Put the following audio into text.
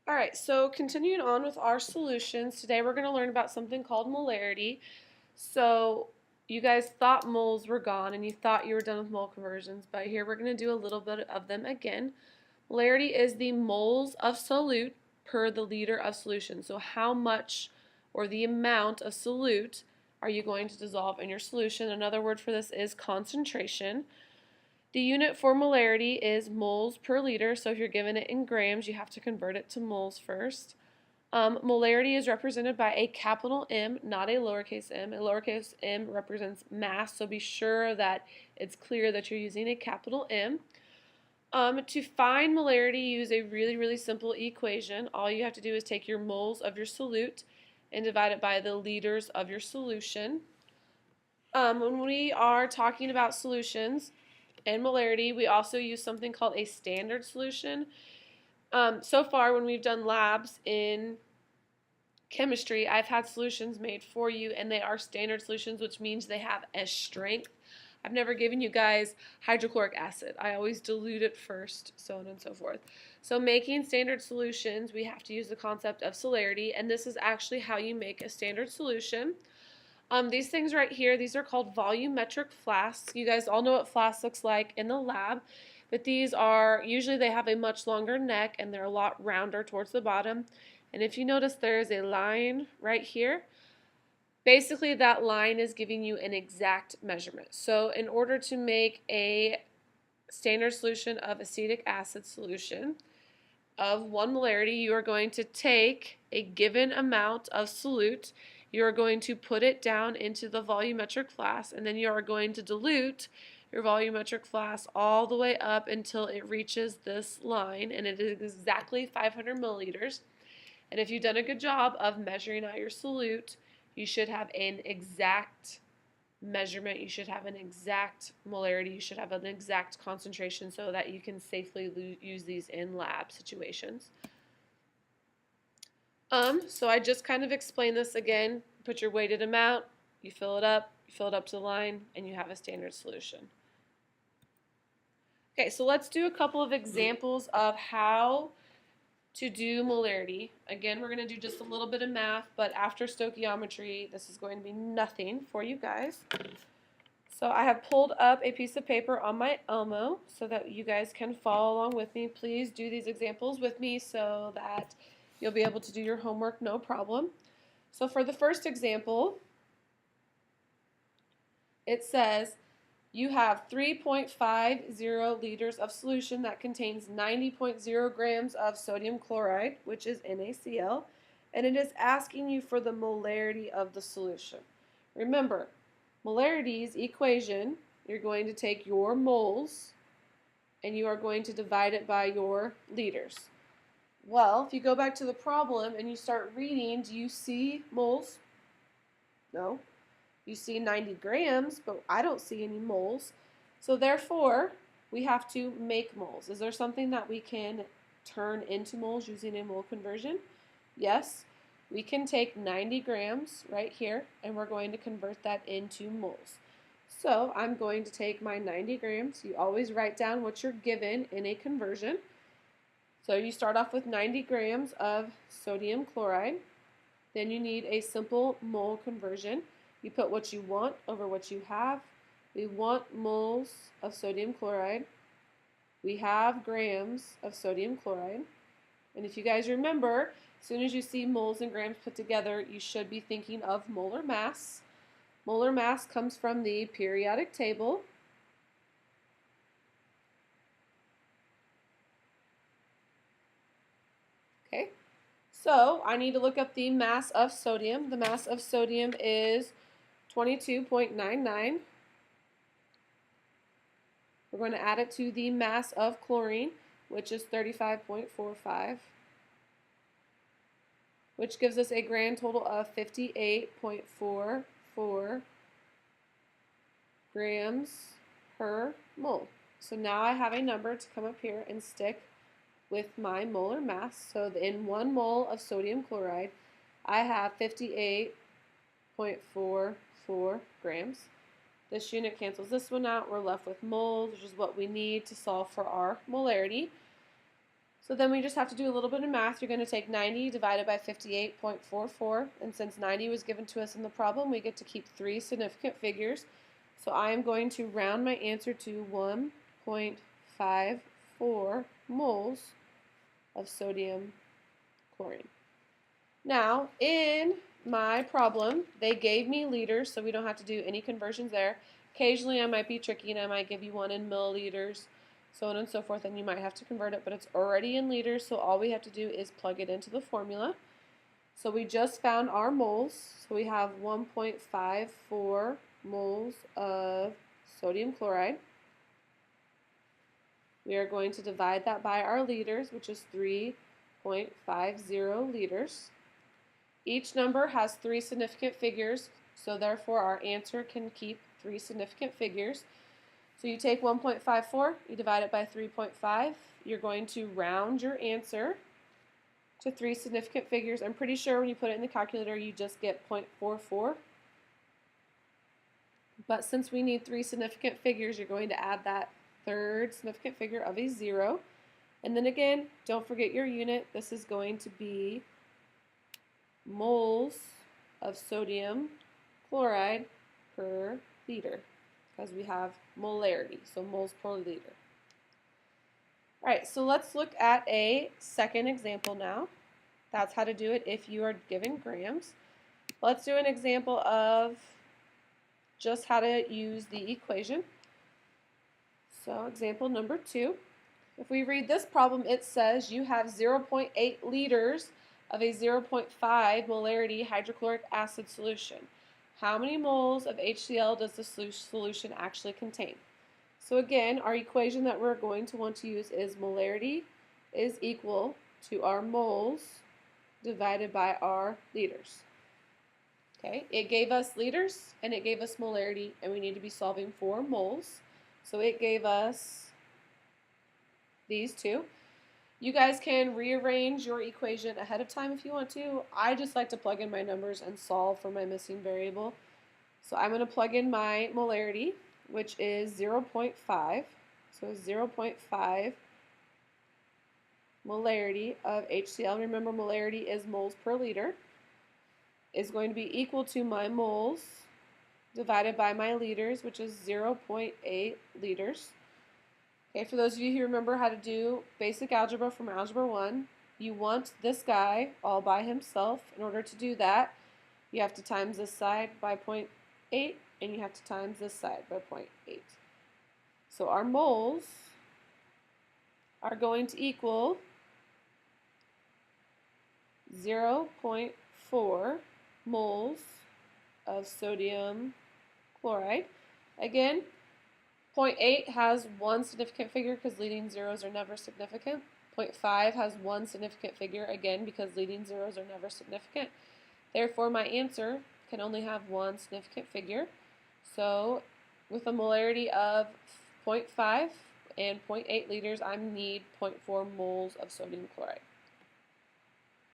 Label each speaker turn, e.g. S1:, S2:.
S1: Alright, so continuing on with our solutions, today we're going to learn about something called molarity. So you guys thought moles were gone and you thought you were done with mole conversions, but here we're going to do a little bit of them again. Molarity is the moles of solute per the liter of solution. So how much or the amount of solute are you going to dissolve in your solution? Another word for this is concentration. The unit for molarity is moles per liter, so if you're given it in grams, you have to convert it to moles first. Molarity is represented by a capital M, not a lowercase m. A lowercase m represents mass, so be sure that it's clear that you're using a capital M. To find molarity, use a really simple equation. All you have to do is take your moles of your solute and divide it by the liters of your solution. When we are talking about solutions, and molarity, we also use something called a standard solution. So far, when we've done labs in chemistry, I've had solutions made for you, and they are standard solutions, which means they have a strength. I've never given you guys hydrochloric acid. I always dilute it first, so on and so forth. So making standard solutions, we have to use the concept of solarity, and this is actually how you make a standard solution. These things right here, these are called volumetric flasks. You guys all know what flask looks like in the lab, but these are, usually they have a much longer neck and they're a lot rounder towards the bottom. And if you notice, there is a line right here. Basically, that line is giving you an exact measurement. So in order to make a standard solution of acetic acid solution of 1 molarity, you are going to take a given amount of solute, you are going to put it down into the volumetric flask, and then you are going to dilute your volumetric flask all the way up until it reaches this line, and it is exactly 500 milliliters. And if you've done a good job of measuring out your solute, you should have an exact measurement, you should have an exact molarity, you should have an exact concentration so that you can safely use these in lab situations. So I just kind of explained this again. Put your weighted amount, you fill it up to the line, and you have a standard solution. Okay, so let's do a couple of examples of how to do molarity. Again, we're going to do just a little bit of math, but after stoichiometry, this is going to be nothing for you guys. So I have pulled up a piece of paper on my Elmo so that you guys can follow along with me. Please do these examples with me so that you'll be able to do your homework no problem. So for the first example, it says you have 3.50 liters of solution that contains 90.0 grams of sodium chloride, which is NaCl, and it is asking you for the molarity of the solution. Remember, molarity's equation, you're going to take your moles and you are going to divide it by your liters. Well, if you go back to the problem and you start reading, do you see moles? No. You see 90 grams, but I don't see any moles. So therefore, we have to make moles. Is there something that we can turn into moles using a mole conversion? Yes. We can take 90 grams right here, and we're going to convert that into moles. So I'm going to take my 90 grams. You always write down what you're given in a conversion. So you start off with 90 grams of sodium chloride. Then you need a simple mole conversion. You put what you want over what you have. We want moles of sodium chloride. We have grams of sodium chloride. And if you guys remember, as soon as you see moles and grams put together, you should be thinking of molar mass. Molar mass comes from the periodic table. Okay, so I need to look up the mass of sodium. The mass of sodium is 22.99. We're going to add it to the mass of chlorine, which is 35.45, which gives us a grand total of 58.44 grams per mole. So now I have a number to come up here and stick with my molar mass. So in 1 mole of sodium chloride, I have 58.44 grams. This unit cancels this one out. We're left with moles, which is what we need to solve for our molarity. So then we just have to do a little bit of math. You're going to take 90 divided by 58.44, and since 90 was given to us in the problem, we get to keep three significant figures. So I am going to round my answer to 1.54 moles of sodium chlorine. Now, in my problem, they gave me liters, so we don't have to do any conversions there. Occasionally, I might be tricky and I might give you one in milliliters, so on and so forth, and you might have to convert it, but it's already in liters, so all we have to do is plug it into the formula. So we just found our moles, so we have 1.54 moles of sodium chloride. We are going to divide that by our liters, which is 3.50 liters. Each number has three significant figures, so therefore our answer can keep three significant figures. So you take 1.54, you divide it by 3.5. You're going to round your answer to three significant figures. I'm pretty sure when you put it in the calculator, you just get 0.44. But since we need three significant figures, you're going to add that third significant figure of a 0. And then again, don't forget your unit. This is going to be moles of sodium chloride per liter, because we have molarity, so moles per liter. Alright, so let's look at a second example now. That's how to do it if you are given grams. Let's do an example of just how to use the equation. So example number 2. If we read this problem, it says you have 0.8 liters of a 0.5 molarity hydrochloric acid solution. How many moles of HCl does the solution actually contain? So again, our equation that we're going to want to use is molarity is equal to our moles divided by our liters. Okay, it gave us liters and it gave us molarity, and we need to be solving for moles. So it gave us these two. You guys can rearrange your equation ahead of time if you want to. I just like to plug in my numbers and solve for my missing variable. So I'm going to plug in my molarity, which is 0.5. So 0.5 molarity of HCl. Remember, molarity is moles per liter. Is going to be equal to my moles divided by my liters, which is 0.8 liters. Okay, for those of you who remember how to do basic algebra from Algebra 1, you want this guy all by himself. In order to do that, you have to times this side by 0.8, and you have to times this side by 0.8. So our moles are going to equal 0.4 moles of sodium chloride. Again, 0.8 has one significant figure because leading zeros are never significant. 0.5 has one significant figure, again, because leading zeros are never significant. Therefore, my answer can only have one significant figure. So, with a molarity of 0.5 and 0.8 liters, I need 0.4 moles of sodium chloride.